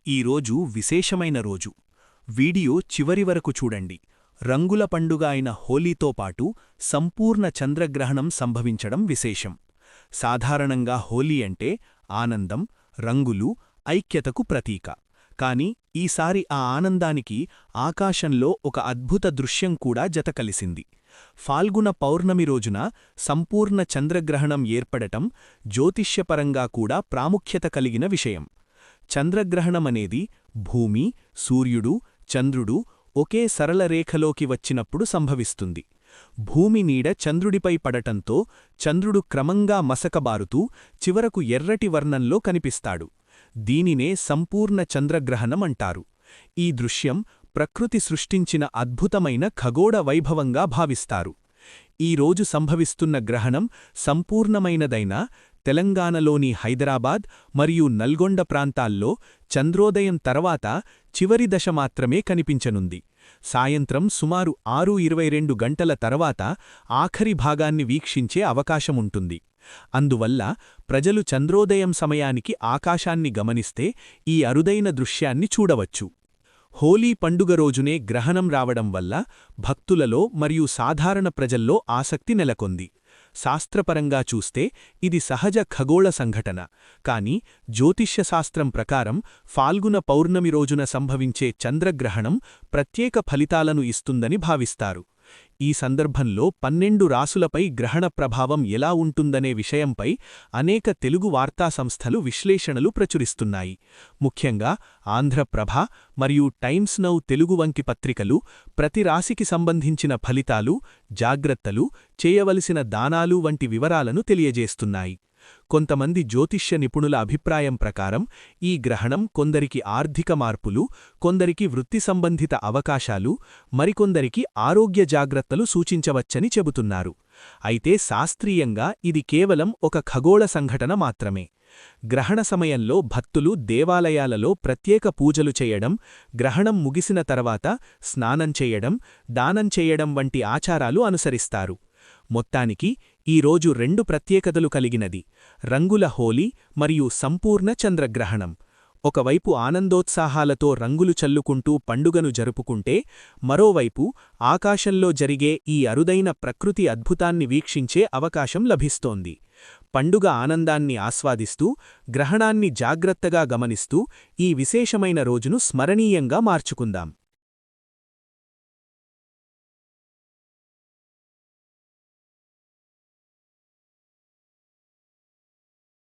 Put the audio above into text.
ఈరోజు విశేషమైన రోజు. వీడియో చివరి వరకు చూడండి. రంగుల పండుగ అయిన హోలీతో పాటు సంపూర్ణ చంద్రగ్రహణం సంభవించడం విశేషం. సాధారణంగా హోలీ అంటే ఆనందం, రంగులు, ఐక్యతకు ప్రతీక. కాని ఈసారి ఆ ఆనందానికి ఆకాశంలో ఒక అద్భుత దృశ్యం కూడా జతకలిసింది. ఫాల్గుణ పౌర్ణమి రోజున సంపూర్ణ చంద్రగ్రహణం ఏర్పడటం జ్యోతిష్యపరంగా కూడా ప్రాముఖ్యత కలిగిన విషయం. చంద్రగ్రహణమనేది భూమి, సూర్యుడు, చంద్రుడు ఒకే సరళ రేఖలోకి వచ్చినప్పుడు సంభవిస్తుంది. భూమి నీడ చంద్రుడిపై పడటంతో చంద్రుడు క్రమంగా మసకబారుతూ చివరకు ఎర్రటి వర్ణంలో కనిపిస్తాడు. దీనినే సంపూర్ణ చంద్రగ్రహణమంటారు. ఈ దృశ్యం ప్రకృతి సృష్టించిన అద్భుతమైన ఖగోళ వైభవంగా భావిస్తారు. ఈరోజు సంభవిస్తున్న గ్రహణం సంపూర్ణమైనదైనా తెలంగాణలోని హైదరాబాద్ మరియు నల్గొండ ప్రాంతాల్లో చంద్రోదయం తర్వాత చివరి దశ మాత్రమే కనిపించనుంది. సాయంత్రం సుమారు 6:22 గంటల తర్వాత ఆఖరి భాగాన్ని వీక్షించే అవకాశముంటుంది. అందువల్ల ప్రజలు చంద్రోదయం సమయానికి ఆకాశాన్ని గమనిస్తే ఈ అరుదైన దృశ్యాన్ని చూడవచ్చు. హోలీ పండుగ రోజునే గ్రహణం రావడం వల్ల భక్తులలో మరియు సాధారణ ప్రజల్లో ఆసక్తి నెలకొంది. శాస్త్రపరంగా చూస్తే ఇది సహజ ఖగోళ సంఘటన. కాని జ్యోతిష్యశాస్త్రం ప్రకారం ఫాల్గుణ పౌర్ణమి రోజున సంభవించే చంద్రగ్రహణం ప్రత్యేక ఫలితాలను ఇస్తుందని భావిస్తారు. ఈ సందర్భంలో 12 రాసులపై గ్రహణ ప్రభావం ఎలా ఉంటుందనే విషయంపై అనేక తెలుగు వార్తా సంస్థలు విశ్లేషణలు ప్రచురిస్తున్నాయి. ముఖ్యంగా ఆంధ్రప్రభ మరియు టైమ్స్ నౌ తెలుగు వంటి పత్రికలు ప్రతి రాశికి సంబంధించిన ఫలితాలు, జాగ్రత్తలు, చేయవలసిన దానాలు వంటి వివరాలను తెలియజేస్తున్నాయి. కొంతమంది జ్యోతిష్య నిపుణుల అభిప్రాయం ప్రకారం ఈ గ్రహణం కొందరికి ఆర్థిక మార్పులు, కొందరికి వృత్తి సంబంధిత అవకాశాలు, మరికొందరికి ఆరోగ్య జాగ్రత్తలు సూచించవచ్చని చెబుతున్నారు. అయితే శాస్త్రీయంగా ఇది కేవలం ఒక ఖగోళ సంఘటన మాత్రమే. గ్రహణ సమయంలో భక్తులు దేవాలయాలలో ప్రత్యేక పూజలు చేయడం, గ్రహణం ముగిసిన తర్వాత స్నానం చేయడం, దానం చేయడం వంటి ఆచారాలు అనుసరిస్తారు. మొత్తానికి ఈరోజు 2 ప్రత్యేకతలు కలిగినది: రంగుల హోలీ మరియు సంపూర్ణ చంద్రగ్రహణం. ఒకవైపు ఆనందోత్సాహాలతో రంగులు చల్లుకుంటూ పండుగను జరుపుకుంటే, మరోవైపు ఆకాశంలో జరిగే ఈ అరుదైన ప్రకృతి అద్భుతాన్ని వీక్షించే అవకాశం లభిస్తోంది. పండుగ ఆనందాన్ని ఆస్వాదిస్తూ, గ్రహణాన్ని జాగ్రత్తగా గమనిస్తూ ఈ విశేషమైన రోజును స్మరణీయంగా మార్చుకుందాం.